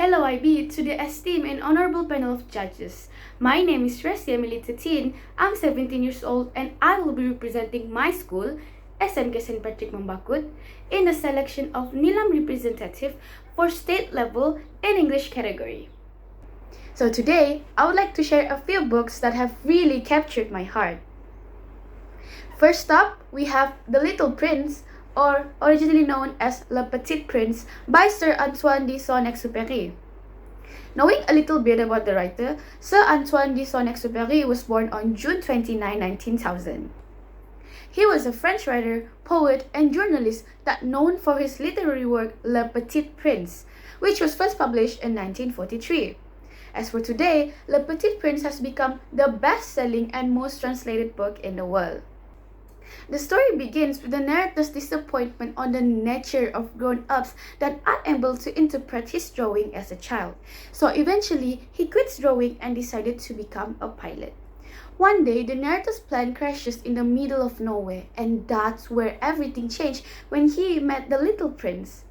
Hello IB to the esteemed and honorable panel of judges. My name is Resia Militatin. I'm 17 years old and I will be representing my school, SMK St. Patrick Mambakut, in the selection of Nilam representative for state level in English category. So today, I would like to share a few books that have really captured my heart. First up, we have The Little Prince, or originally known as Le Petit Prince, by Sir Antoine de Saint-Exupéry. Knowing a little bit about the writer, Sir Antoine de Saint-Exupéry was born on June 29, 19,000. He was a French writer, poet, and journalist that known for his literary work Le Petit Prince, which was first published in 1943. As for today, Le Petit Prince has become the best-selling and most translated book in the world. The story begins with the narrator's disappointment on the nature of grown-ups that are unable to interpret his drawing as a child. So eventually, he quits drawing and decided to become a pilot. One day, the narrator's plane crashes in the middle of nowhere, and that's where everything changed when he met the little prince.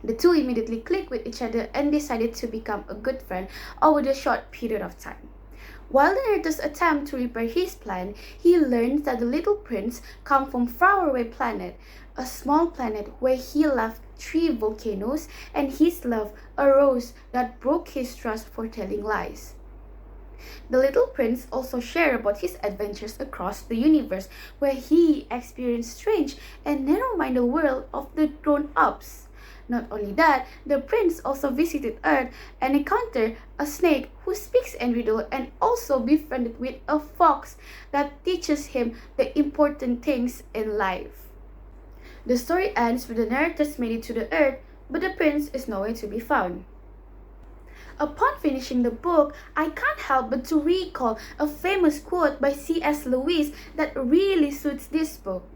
The two immediately clicked with each other and decided to become a good friend over the short period of time. While the narrator's attempt to repair his plan, he learns that the little prince comes from faraway planet, a small planet where he left 3 volcanoes, and his love arose that broke his trust for telling lies. The little prince also shares about his adventures across the universe, where he experienced strange and narrow-minded world of the grown-ups. Not only that, the prince also visited Earth and encountered a snake who speaks in riddle, and also befriended with a fox that teaches him the important things in life. The story ends with the narrators made it to the Earth, but the prince is nowhere to be found. Upon finishing the book, I can't help but to recall a famous quote by C.S. Lewis that really suits this book.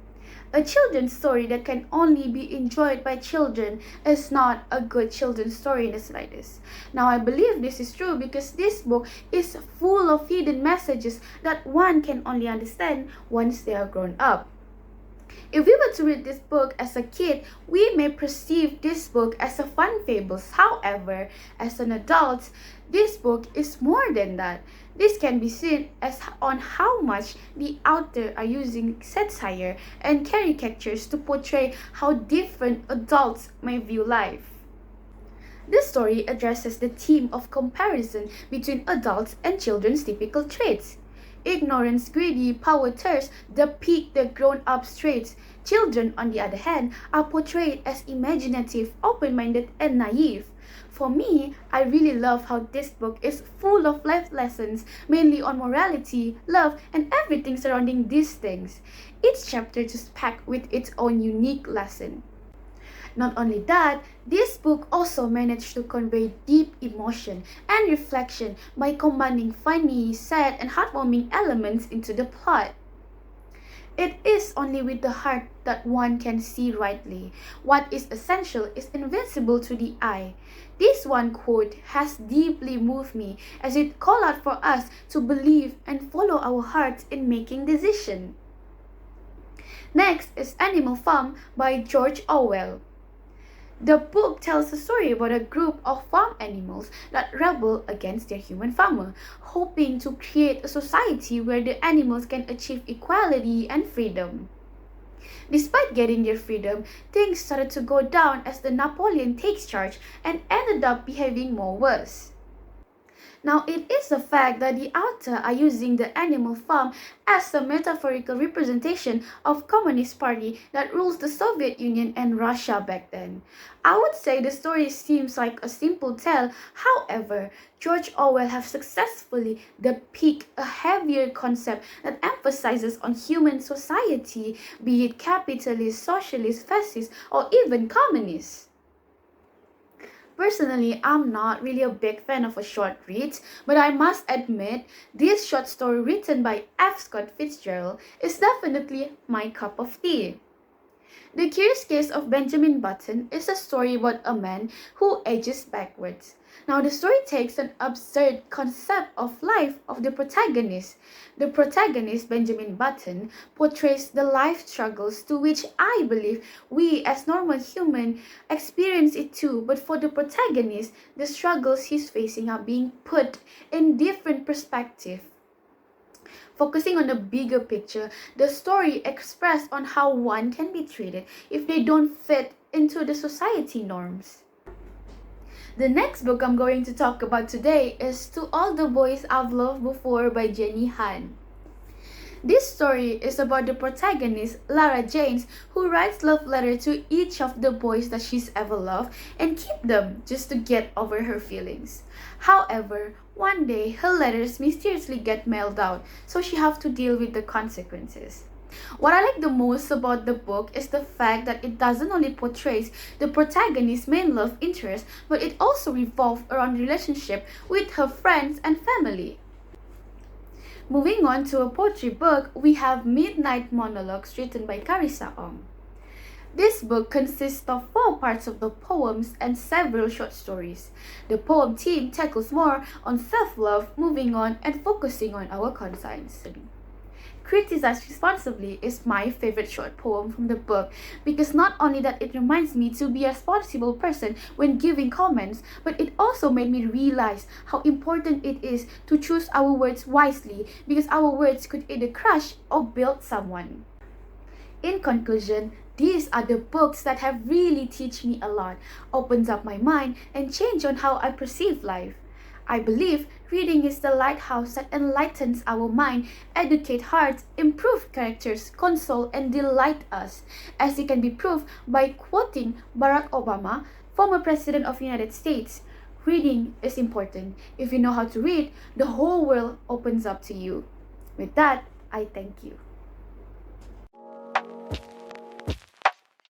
A children's story that can only be enjoyed by children is not a good children's story in the slightest. Now, I believe this is true because this book is full of hidden messages that one can only understand once they are grown up. If we were to read this book as a kid, we may perceive this book as a fun fables. However, as an adult, this book is more than that. This can be seen as on how much the author are using satire and caricatures to portray how different adults may view life. This story addresses the theme of comparison between adults and children's typical traits. Ignorance, greedy, power thirst depict the grown-up traits. Children, on the other hand, are portrayed as imaginative, open-minded, and naive. For me, I really love how this book is full of life lessons, mainly on morality, love, and everything surrounding these things. Each chapter just packed with its own unique lesson. Not only that, this book also managed to convey deep emotion and reflection by combining funny, sad, and heartwarming elements into the plot. It is only with the heart that one can see rightly. What is essential is invincible to the eye. This one quote has deeply moved me as it calls out for us to believe and follow our hearts in making decisions. Next is Animal Farm by George Orwell. The book tells a story about a group of farm animals that rebel against their human farmer, hoping to create a society where the animals can achieve equality and freedom. Despite getting their freedom, things started to go down as the Napoleon takes charge and ended up behaving more worse. Now, it is a fact that the author are using the animal farm as a metaphorical representation of Communist Party that rules the Soviet Union and Russia back then. I would say the story seems like a simple tale. However, George Orwell has successfully depicted a heavier concept that emphasizes on human society, be it capitalist, socialist, fascist, or even communist. Personally, I'm not really a big fan of a short read, but I must admit, this short story written by F. Scott Fitzgerald is definitely my cup of tea. The Curious Case of Benjamin Button is a story about a man who ages backwards. Now, the story takes an absurd concept of life of the protagonist. The protagonist, Benjamin Button, portrays the life struggles to which I believe we as normal human experience it too, but for the protagonist, the struggles he's facing are being put in different perspective. Focusing on the bigger picture, the story expressed on how one can be treated if they don't fit into the society norms. The next book I'm going to talk about today is To All the Boys I've Loved Before by Jenny Han. This story is about the protagonist, Lara Janes, who writes love letters to each of the boys that she's ever loved and keep them just to get over her feelings. However, one day her letters mysteriously get mailed out, so she has to deal with the consequences. What I like the most about the book is the fact that it doesn't only portray the protagonist's main love interest, but it also revolves around relationship with her friends and family. Moving on to a poetry book, we have Midnight Monologues written by Carissa Ong. This book consists of 4 parts of the poems and several short stories. The poem theme tackles more on self-love, moving on, and focusing on our conscience. Criticize Responsibly is my favorite short poem from the book because not only that it reminds me to be a responsible person when giving comments, but it also made me realize how important it is to choose our words wisely because our words could either crush or build someone. In conclusion, these are the books that have really taught me a lot, opens up my mind, and changed on how I perceive life. I believe reading is the lighthouse that enlightens our mind, educate hearts, improve characters, console, and delight us, as it can be proved by quoting Barack Obama, former President of the United States. Reading is important. If you know how to read, the whole world opens up to you. With that, I thank you.